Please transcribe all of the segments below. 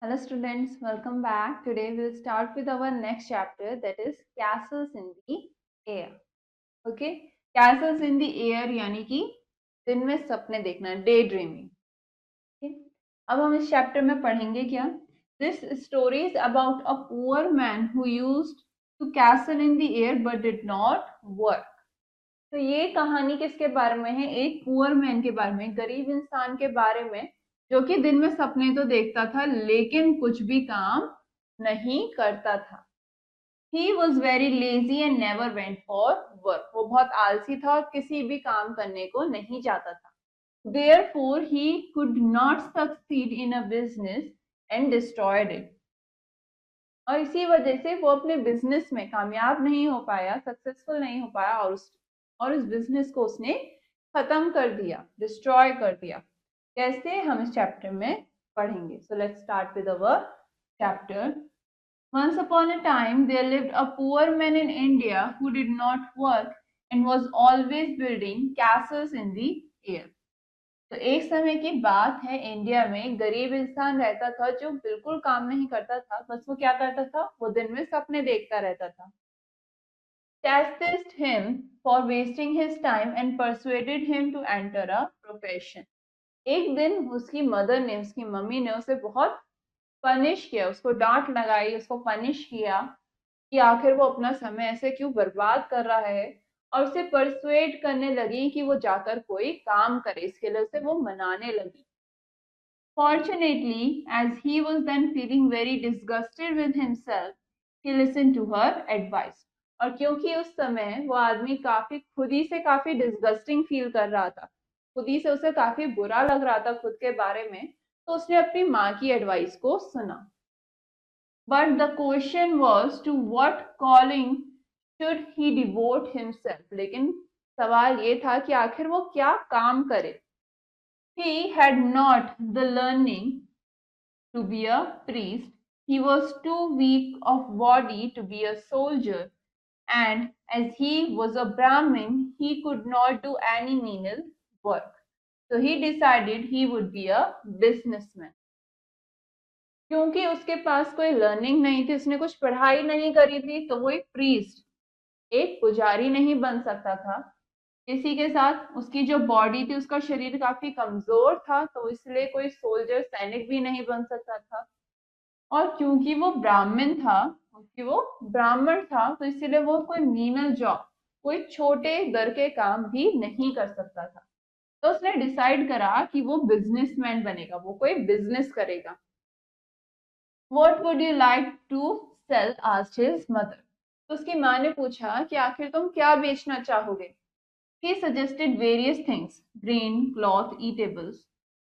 Hello students, welcome back. Today we'll start with our next chapter, that is castles in the air. Okay, castles in the air यानी कि दिन में सपने देखना, day dreaming. Okay? अब हम इस चैप्टर में पढ़ेंगे क्या? This story is about a poor man who used to castle in the air but did not work. तो ये कहानी किसके बारे में है? एक पुअर मैन के बारे में, गरीब इंसान के बारे में, जो कि दिन में सपने तो देखता था लेकिन कुछ भी काम नहीं करता था. He was very lazy and never went for work. वो बहुत आलसी था और किसी भी काम करने को नहीं चाहता था. Therefore, he could not succeed in a business and destroyed it. और इसी वजह से वो अपने बिजनेस में कामयाब नहीं हो पाया, सक्सेसफुल नहीं हो पाया और उस बिजनेस को उसने खत्म कर दिया, डिस्ट्रॉय कर दिया. कैसे, हम इस चैप्टर में पढ़ेंगे. So let's start with our chapter. Once upon a time there lived a poor man in India who did not work and was always building castles in the air. तो एक समय की बात है, इंडिया में गरीब इंसान रहता था जो बिल्कुल काम नहीं करता था. बस वो क्या करता था? वो दिन में सपने देखता रहता था. Chastised him for wasting his time and persuaded him to enter a profession. एक दिन उसकी मदर ने, उसकी मम्मी ने उसे बहुत पनिश किया, उसको डांट लगाई, उसको पनिश किया कि आखिर वो अपना समय ऐसे क्यों बर्बाद कर रहा है, और उसे परसुएड करने लगी कि वो जाकर कोई काम करे. इसके लिए उसे वो मनाने लगी. Fortunately, as he was then feeling very disgusted with himself, he listened to her advice. और क्योंकि उस समय वो आदमी काफी खुद ही से काफी डिस्गस्टिंग फील कर रहा था, खुद ही से उसे काफी बुरा लग रहा था खुद के बारे में, तो उसने अपनी माँ की एडवाइस को सुना. But the question was to what calling should he devote himself. लेकिन सवाल ये था कि आखिर वो क्या काम करे. He had not the learning to be a priest. He was too weak of body to be a soldier, and as he was a Brahmin, he could not do any menial work. So he decided he would be a businessman. क्योंकि उसके पास कोई learning नहीं थी, उसने कुछ पढ़ाई नहीं करी थी, तो वो एक प्रीस्ट, एक पुजारी नहीं बन सकता था. इसी के साथ उसकी जो बॉडी थी, उसका शरीर काफी कमजोर था, तो इसलिए कोई सोल्जर, सैनिक भी नहीं बन सकता था. और क्योंकि वो ब्राह्मण था, क्योंकि वो ब्राह्मण था, तो इसीलिए वो कोई मीनल जॉब, कोई छोटे घर के काम भी नहीं कर सकता था. तो उसने डिसाइड करा कि वो बिजनेसमैन बनेगा, वो कोई बिजनेस करेगा. What would you like to sell? asked his mother. तो उसकी माँ ने पूछा कि आखिर तुम क्या बेचना चाहोगे. He suggested various things, grain, cloth, eatables.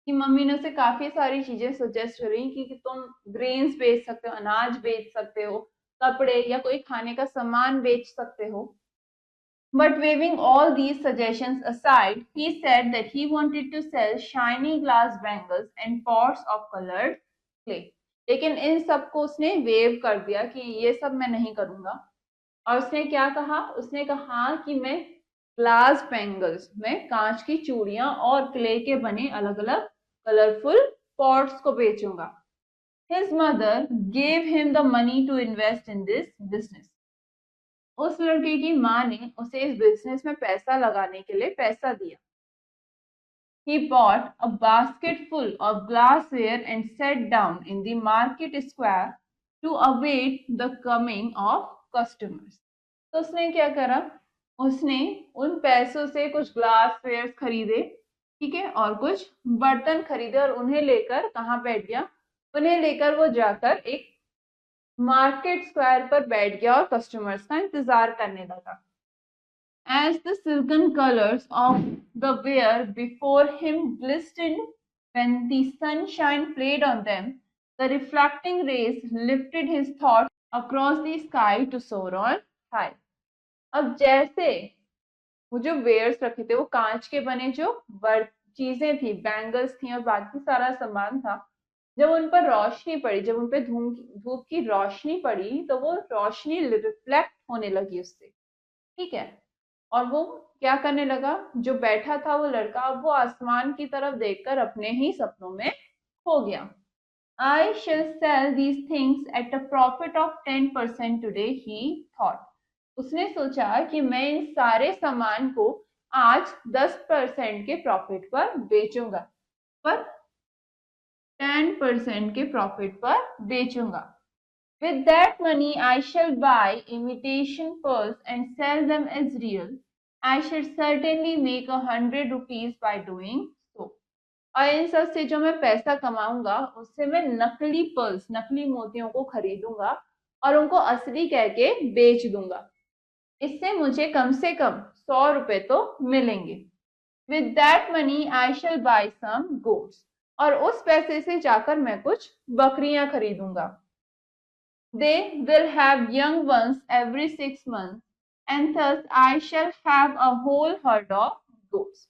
कि मम्मी ने उसे काफी सारी चीजें सजेस्ट करी कि तुम ग्रेन्स बेच सकते हो, अनाज बेच सकते हो, कपड़े या कोई खाने का सामान बेच सकते हो. But waving all these suggestions aside, he said that he wanted to sell shiny glass bangles and pots of colored clay. लेकिन इन सबको उसने वेव कर दिया कि ये सब मैं नहीं करूंगा. और उसने क्या कहा? उसने कहा कि मैं ग्लास बैंगल्स में कांच की चूड़ियां और क्ले के बने अलग अलग कलरफुल पॉट्स को बेचूंगा. His mother gave him the money to invest in this business. उस लड़के की माँ ने उसे इस बिजनेस में पैसा लगाने के लिए पैसा दिया. He bought a basket full of glassware and sat down in the market square to await the coming of customers. तो उसने क्या करा? उसने उन पैसों से कुछ ग्लासवेयर खरीदे, ठीक है, और कुछ बर्तन खरीदे, और उन्हें लेकर कहाँ बैठ गया? उन्हें लेकर वो जाकर एक मार्केट स्क्वायर पर बैठ गया और कस्टमर्स का इंतजार करने लगा. As the silken colors of the ware before him glistened when the sunshine played on them, the reflecting rays lifted his thoughts across the sky to soar on high. अब जैसे वो जो वेयर्स रखे थे, वो कांच के बने जो चीजें थी, बैंगल्स थी और बाकी सारा सामान था, जब उन पर रोशनी पड़ी, जब उन पर धूप की रोशनी पड़ी, तो वो रोशनी रिफ्लेक्ट होने लगी उससे, ठीक है. और वो क्या करने लगा? जो बैठा था वो लड़का, अब वो आसमान की तरफ देखकर अपने ही सपनों में खो गया. I shall sell these things at a profit of 10% today, he thought. उसने सोचा कि मैं इन सारे सामान को आज 10% के प्रॉफिट पर बेचूंगा, पर 10% के प्रॉफिट पर बेचूंगा. With that money I shall buy imitation pearls and sell them as real. I shall certainly make 100 rupees by doing so. और इन सब से जो मैं पैसा कमाऊंगा उससे मैं नकली पर्ल्स, नकली मोतियों को खरीदूंगा और उनको असली कह के बेच दूंगा. इससे मुझे कम से कम 100 रुपए तो मिलेंगे. With that money I shall buy some goats. और उस पैसे से जाकर मैं कुछ बकरियां खरीदूंगा. They will have young ones every 6 months, and thus I shall have a whole herd of goats.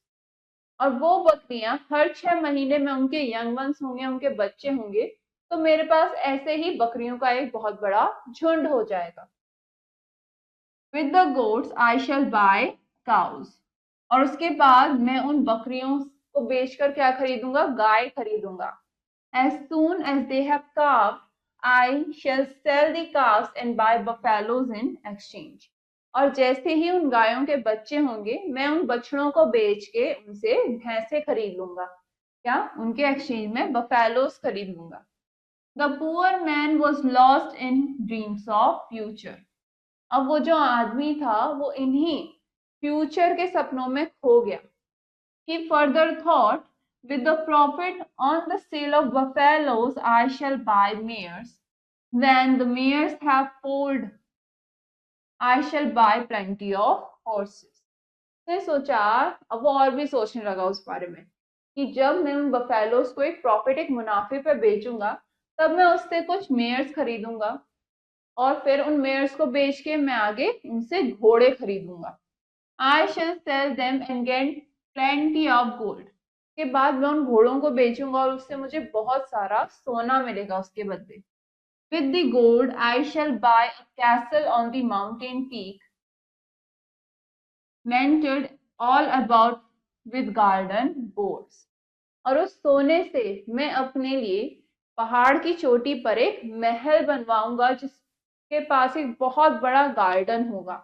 और वो बकरियां हर 6 महीने में उनके यंग वंस होंगे, उनके बच्चे होंगे, तो मेरे पास ऐसे ही बकरियों का एक बहुत बड़ा झुंड हो जाएगा. With the goats I shall buy cows. और उसके बाद मैं उन बकरियों को बेचकर क्या खरीदूंगा? गाय खरीदूंगा. As soon as they have calved, I shall sell the calves and buy buffaloes in exchange. और जैसे ही उन गायों के बच्चे होंगे मैं उन बछड़ों को बेच के उनसे भैंसे खरीद लूंगा. क्या? उनके एक्सचेंज में बफेलोस खरीद लूंगा. The poor man was lost in dreams of future. अब वो जो आदमी था वो इन्हीं फ्यूचर के सपनों में खो गया. He further thought, with the profit on the sale of buffaloes I shall buy mares. When the mares have foaled, I shall buy plenty of horses. उसने सोचा, अब वो और भी सोचने लगा उस बारे में कि जब मैं उन बफेलोस को एक प्रॉफिट, एक मुनाफे पे बेचूंगा, तब मैं उससे कुछ मेयर्स खरीदूंगा और फिर उन मेयर्स को बेच के मैं आगे उनसे घोड़े खरीदूंगा. I shall sell them and get plenty of gold. के बाद मैं उन घोड़ों को बेचूंगा और उससे मुझे बहुत सारा सोना मिलेगा उसके बदले. With the gold I shall buy a castle on the mountain peak, mounted all about with garden boards. और उस सोने से मैं अपने लिए पहाड़ की चोटी पर एक महल बनवाऊंगा जिसके पास एक बहुत बड़ा गार्डन होगा.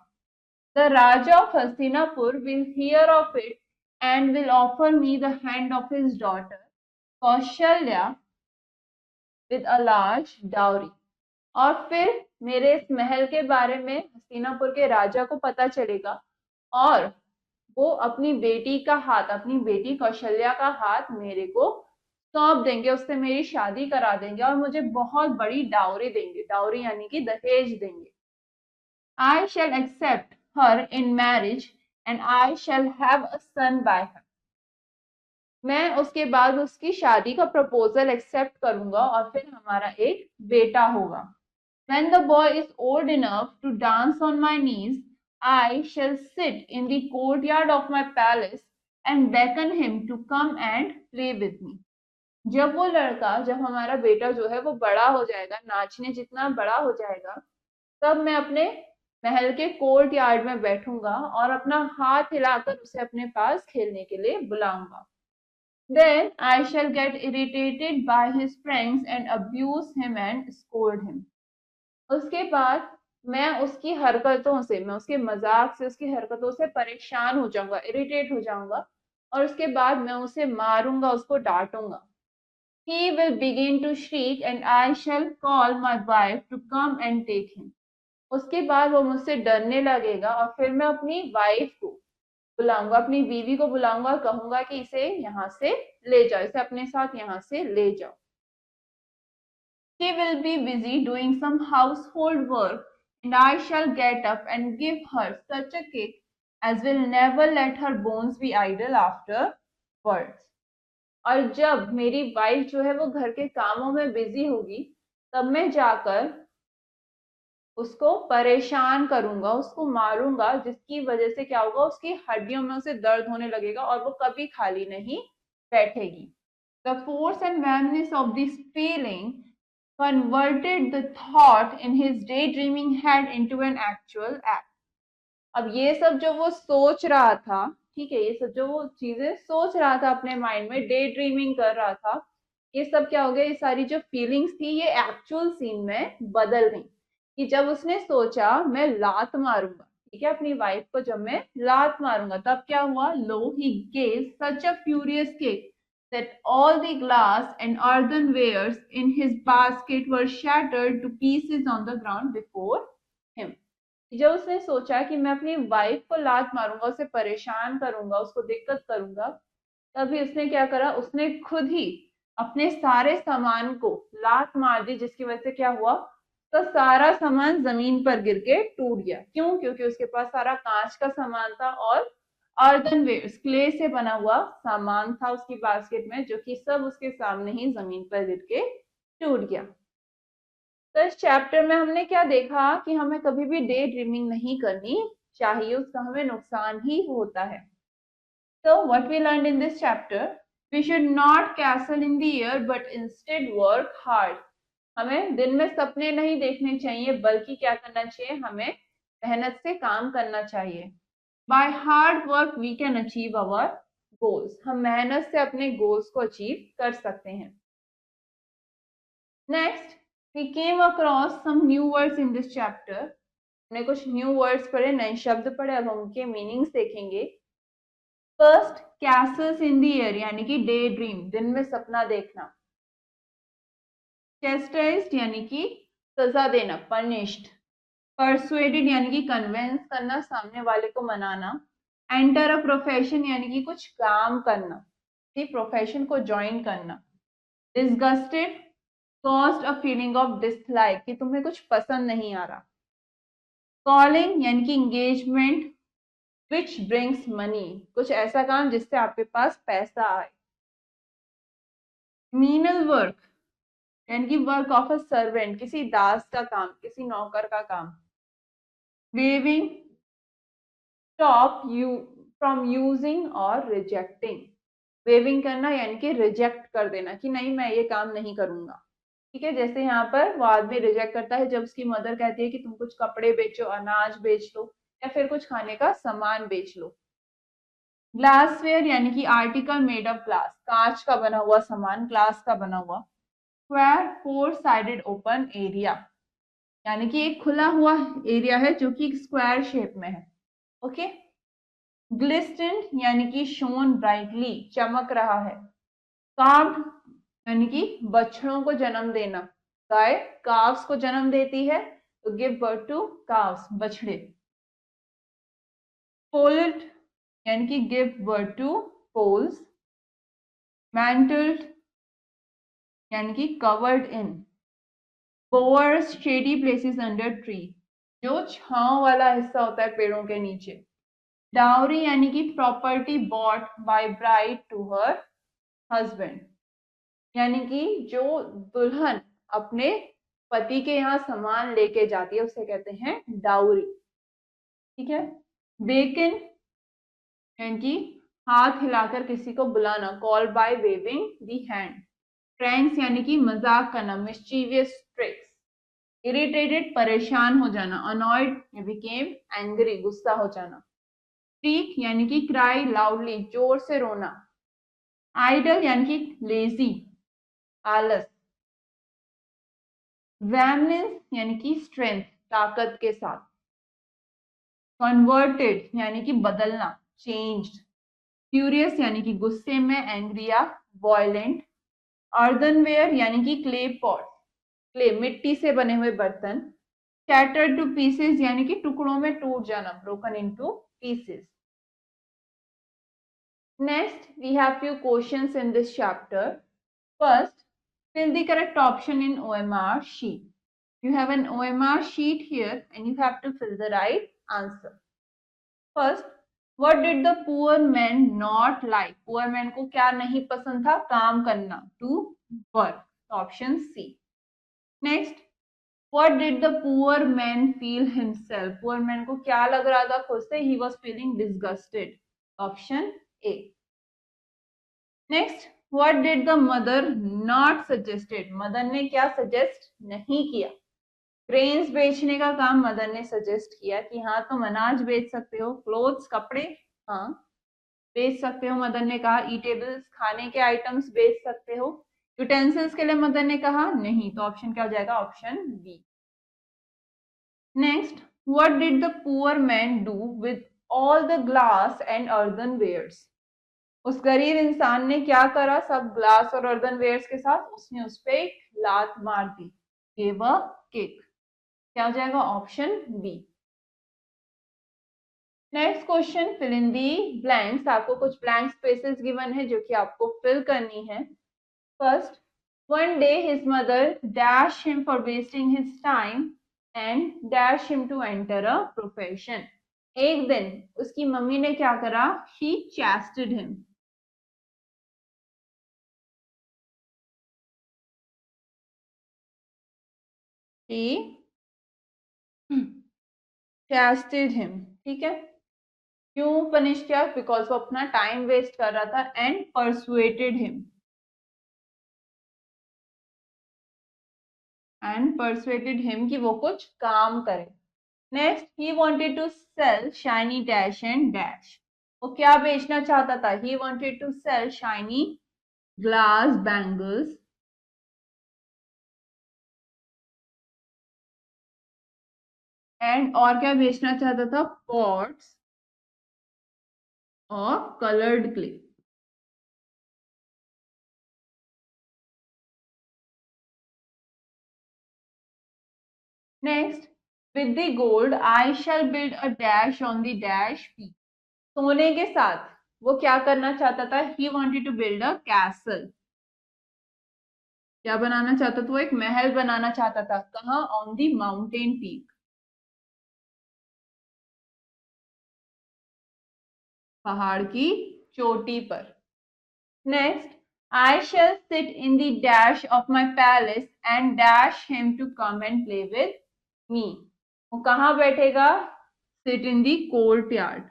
The Raja of Hastinapur will hear of it and will offer me the hand of his daughter Kaushalya with a large dowry. और फिर मेरे इस महल के बारे में हस्तिनापुर के राजा को पता चलेगा और वो अपनी बेटी का हाथ, अपनी बेटी कौशल्या का हाथ मेरे को सौंप देंगे, उससे मेरी शादी करा देंगे और मुझे बहुत बड़ी डाउरी देंगे. डाउरी यानी कि दहेज देंगे. I shall accept her in marriage and I shall have a son by her. मैं उसके बाद उसकी शादी का प्रपोजल एक्सेप्ट करूंगा और फिर हमारा एक बेटा होगा. When the boy is old enough to dance on my knees, I shall sit in the courtyard of my palace and beckon him to come and play with me. जब वो लड़का, जब हमारा बेटा जो है वो बड़ा हो जाएगा, नाचने जितना बड़ा हो जाएगा, तब मैं अपने महल के कोर्ट यार्ड में बैठूंगा और अपना हाथ हिलाकर उसे अपने पास खेलने के लिए बुलाऊंगा. Then I shall get irritated by his pranks and abuse him and scold him. उसके बाद मैं उसकी हरकतों से, मैं उसके मजाक से, उसकी हरकतों से परेशान हो जाऊंगा, इरिटेट हो जाऊंगा और उसके बाद मैं उसे मारूंगा, उसको डांटूंगा. He will begin to shriek and I shall call my wife to come and take him. उसके बाद वो मुझसे डरने लगेगा और फिर मैं अपनी वाइफ को बुलाऊंगा, अपनी बीवी को बुलाऊंगा और कहूंगा कि इसे यहाँ से ले जाओ, इसे अपने साथ यहाँ से ले जाओ. She will be busy doing some household work and I shall get up and give her such a kick as will never let her bones be idle afterwards. और जब मेरी वाइफ जो है वो घर के कामों में बिजी होगी, तब मैं जाकर उसको परेशान करूंगा, उसको मारूंगा, जिसकी वजह से क्या होगा, उसकी हड्डियों में उसे दर्द होने लगेगा और वो कभी खाली नहीं बैठेगी. The force and madness of this feeling converted the thought in his daydreaming head into an actual act. अब ये सब जो वो सोच रहा था, ठीक है, ये सब जो वो चीजें सोच रहा था अपने माइंड में, डे ड्रीमिंग कर रहा था, ये सब क्या हो गया, ये सारी जो फीलिंग्स थी ये एक्चुअल सीन में बदल गई। कि जब उसने सोचा मैं लात मारूंगा, ठीक है, अपनी वाइफ को जब मैं लात मारूंगा, तब क्या हुआ, lo he gave such a furious kick that all the glass and earthenwares in his basket were shattered to pieces on the ground before him। जब उसने सोचा कि मैं अपनी वाइफ को लात मारूंगा, उसे परेशान करूंगा, उसको दिक्कत करूंगा, तभी उसने क्या करा, उसने खुद ही अपने सारे सामान को लात मार दी, जिसकी वजह से क्या हुआ, तो सारा सामान जमीन पर गिर के टूट गया। क्यों? क्योंकि उसके पास सारा कांच का सामान था और अर्थनवेयर क्ले से बना हुआ सामान था उसकी बास्केट में, जो कि सब उसके सामने ही जमीन पर गिर के टूट गया। तो इस चैप्टर में हमने क्या देखा कि हमें कभी भी डे ड्रीमिंग नहीं करनी चाहिए, उसका हमें नुकसान ही होता है। So what we learned in this chapter, we should not castle in the air but instead work hard। हमें दिन में सपने नहीं देखने चाहिए, बल्कि क्या करना चाहिए, हमें मेहनत से काम करना चाहिए। By hard work we can achieve our goals। हम मेहनत से अपने गोल्स को अचीव कर सकते हैं। Next, we came across some new words in this chapter। हमने कुछ न्यू वर्ड्स पढ़े, नए शब्द पढ़े, अब हम उनके मीनिंग्स देखेंगे। First, Castle's in the air यानी कि डे ड्रीम, दिन में सपना देखना। चेस्टाइज्ड यानी कि सजा देना, पनिश्ड। परसुएडेड यानी कि कन्विंस करना, सामने वाले को मनाना। एंटर अ प्रोफेशन यानी कि कुछ काम करना, प्रोफेशन को ज्वाइन करना। Disgusted, caused a feeling of dislike, कि तुम्हें कुछ पसंद नहीं आ रहा। कॉलिंग यानी कि एंगेजमेंट विच ब्रिंग्स मनी, कुछ ऐसा काम जिससे आपके पास पैसा आए। मीनल वर्क यानी कि वर्क ऑफ अ सर्वेंट, किसी दास का काम, किसी नौकर का काम। Waving, stop you from using और रिजेक्टिंग, वेविंग करना यानी कि रिजेक्ट कर देना कि नहीं मैं ये काम नहीं करूंगा, ठीक है। जैसे यहाँ पर वो आदमी रिजेक्ट करता है जब उसकी मदर कहती है कि तुम कुछ कपड़े बेचो, अनाज बेच लो या फिर कुछ खाने का सामान बेच लो। ग्लासवेयर यानी कि आर्टिकल मेड ऑफ ग्लास, कांच का बना हुआ सामान, ग्लास का बना हुआ। Square, four sided open area यानी कि एक खुला हुआ एरिया है जो कि स्क्वायर शेप में है, ओके। ग्लिस्टेंड यानी कि शोन ब्राइटली, चमक रहा है। कार्व्ड यानी कि बछड़ों को जन्म देना, गाय काव्स को जन्म देती है तो गिव बर्थ टू काव्स, बछड़े। पोल्ड यानी कि गिव बर्थ टू पोल्स। मैंटल्ड यानी कि covered in. Bores, shady places under tree, जो छांव वाला हिस्सा होता है पेड़ों के नीचे। डाउरी यानी कि property bought by bride to her husband, यानी कि जो दुल्हन अपने पति के यहाँ सामान लेके जाती है उसे कहते हैं डाउरी, ठीक है। बेकन यानी कि हाथ हिलाकर किसी को बुलाना, call by waving the hand. Pranks यानी कि मजाक करना, मिस्चीवियस ट्रिक्स। इरिटेटेड, परेशान हो जाना। अनॉयड बिकेम एंग्री, गुस्सा हो जाना। स्पीक यानी कि क्राई लाउडली, जोर से रोना। आइडल यानी कि लेजी, आलस। वैमनेस यानी कि स्ट्रेंथ, ताकत के साथ। कन्वर्टेड यानी कि बदलना, चेंज्ड। फ्यूरियस यानी कि गुस्से में, एंग्री या वॉयलेंट। अर्दनवेयर यानी कि क्ले पॉट, क्ले मिट्टी से बने हुए बर्तन। शैटर्ड टू पीसेस यानी कि टुकड़ों में टूट जाना, broken into pieces. Next, we have few questions in this chapter. First, fill the correct option in OMR sheet. You have an OMR sheet here and you have to fill the right answer. First, what did the poor man not like? Poor man को क्या नहीं पसंद था? काम करना, to work. Option C. Next, what did the poor man feel himself? Poor man को क्या लग रहा था खुद से? He was feeling disgusted. Option A. Next, what did the mother not suggested? Mother ने क्या सजेस्ट नहीं किया? ग्रेन्स बेचने का काम मदर ने सजेस्ट किया कि हाँ तुम अनाज बेच सकते हो। क्लोथ्स, कपड़े, हाँ बेच सकते हो, मदर ने कहा। ईटेबल्स, खाने के आइटम्स बेच सकते हो। यूटेंसिल्स के लिए मदर ने कहा नहीं, तो ऑप्शन क्या हो जाएगा? Option B. Next, what did the poor man do with all the glass and earthenwares? उस गरीब इंसान ने क्या करा सब ग्लास और अर्थनवेयर्स के साथ? उसने उस पे एक लात मार दी, गेव अ किक। क्या हो जाएगा? Option B. Next question, fill in the blanks. आपको कुछ ब्लैंक स्पेसेस गिवन है जो कि आपको फिल करनी है। First, one day his mother dashed him for wasting his time and dashed him to enter a profession. एक दिन उसकी मम्मी ने क्या करा? She chastised him. She chastised him. ठीक है, क्यों पनिश किया? बिकॉज वो अपना टाइम वेस्ट कर रहा था। एंड परसुएटेड हिम, कि वो कुछ काम करे। Next, he wanted to sell shiny dash and dash. वो क्या बेचना चाहता था? He wanted to sell shiny glass bangles and, और क्या बेचना चाहता था? पॉट्स और coloured clay. Next, with the gold I shall build a dash on the dash P. सोने के साथ वो क्या करना चाहता था? He wanted to build a castle. क्या बनाना चाहता था? वो एक महल बनाना चाहता था। कहाँ? ऑन द माउंटेन पीक, पहाड़ की चोटी पर। Next, I shall sit in the dash of my palace and dash him to come and play with me. वो कहाँ बैठेगा? Sit in the courtyard.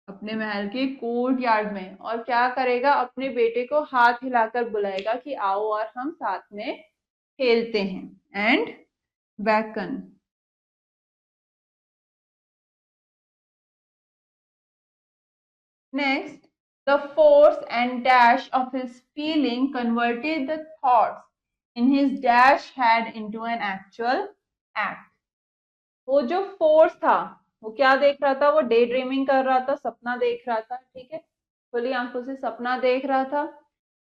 अपने महल के कोर्ट यार्ड में। और क्या करेगा? अपने बेटे को हाथ हिलाकर बुलाएगा कि आओ और हम साथ में खेलते हैं। And beckon. Next, the force and dash of his feeling converted the thoughts in his dash head into an actual act. वो जो फोर्स था वो क्या देख रहा था? वो डे ड्रीमिंग कर रहा था, सपना देख रहा था। ठीक है, खुली आंखों से सपना देख रहा था।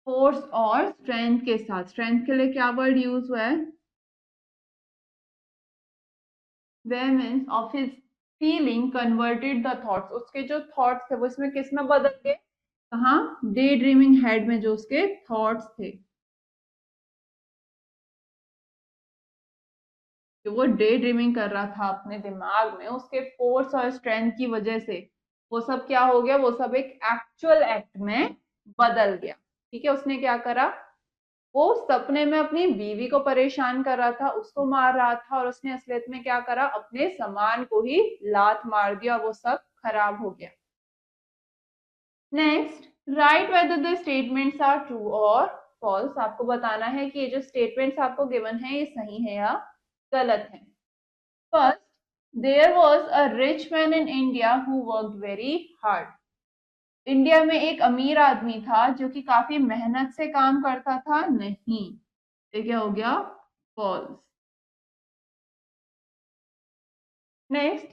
फोर्स और स्ट्रेंथ के साथ, स्ट्रेंथ के लिए क्या वर्ड यूज हुआ है? Women's of his feeling converted the thoughts. उसके जो थॉट्स थे वो इसमें किस में बदल गए? कहाँ? डे ड्रीमिंग हेड में जो उसके थॉट्स थे, जो वो डे ड्रीमिंग कर रहा था अपने दिमाग में, उसके फोर्स और स्ट्रेंथ की वजह से वो सब क्या हो गया? वो सब एक एक्चुअल एक्ट में बदल गया। ठीक है, उसने क्या करा? वो सपने में अपनी बीवी को परेशान कर रहा था, उसको मार रहा था, और उसने असलियत में क्या करा? अपने सामान को ही लात मार दिया और वो सब खराब हो गया। Next, write whether the statements are true और फॉल्स। आपको बताना है कि ये जो स्टेटमेंट्स आपको गिवन है ये सही है या गलत है। First, there was a rich man in India who worked very hard. India में एक अमीर आदमी था जो कि काफी मेहनत से काम करता था। नहीं, ये क्या हो गया? False. Next,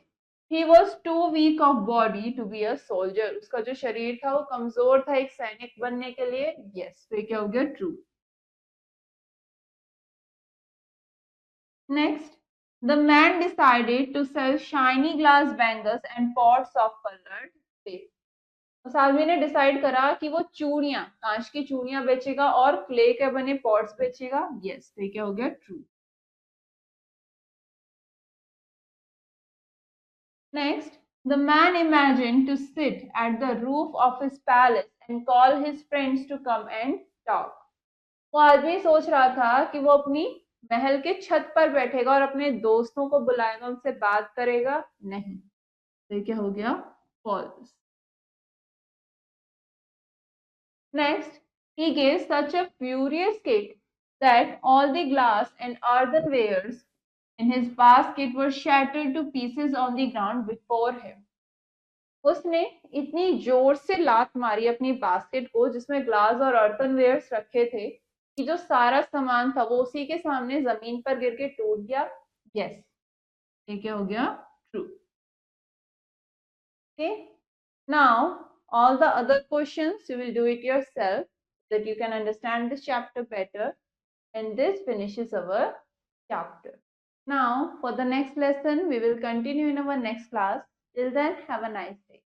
he was too weak of body to be a soldier. उसका जो शरीर था वो कमजोर था एक सैनिक बनने के लिए। यस, तो ये क्या हो गया? True. Next, the man decided to sell shiny glass bangles and pots of coloured clay. उस आदमी ने डिसाइड करा कि वो चूड़ियां, कांच की चूड़ियां बेचेगा और क्ले के बने पॉट्स बेचेगा। यस, तो ये क्या हो गया? True. Next, the man imagined to sit at the roof of his palace and call his friends to come and talk. वो आदमी सोच रहा था कि वो अपनी महल के छत पर बैठेगा और अपने दोस्तों को बुलाएगा, उनसे बात करेगा। नहीं, तो ये क्या हो गया? False. Next, he gave such a furious kick that all the glass and earthenwares in his basket were shattered to pieces on the ground before him. उसने इतनी जोर से लात मारी अपनी बास्केट को जिसमें ग्लास और अर्थनवेयर्स रखे थे कि जो सारा सामान था वो उसी के सामने जमीन पर गिर के टूट गया। यस, ये क्या हो गया? True. Okay, now all the other questions you will do it yourself that you can understand this chapter better, and this finishes our chapter. Now for the next lesson we will continue in our next class. Till then, have a nice day.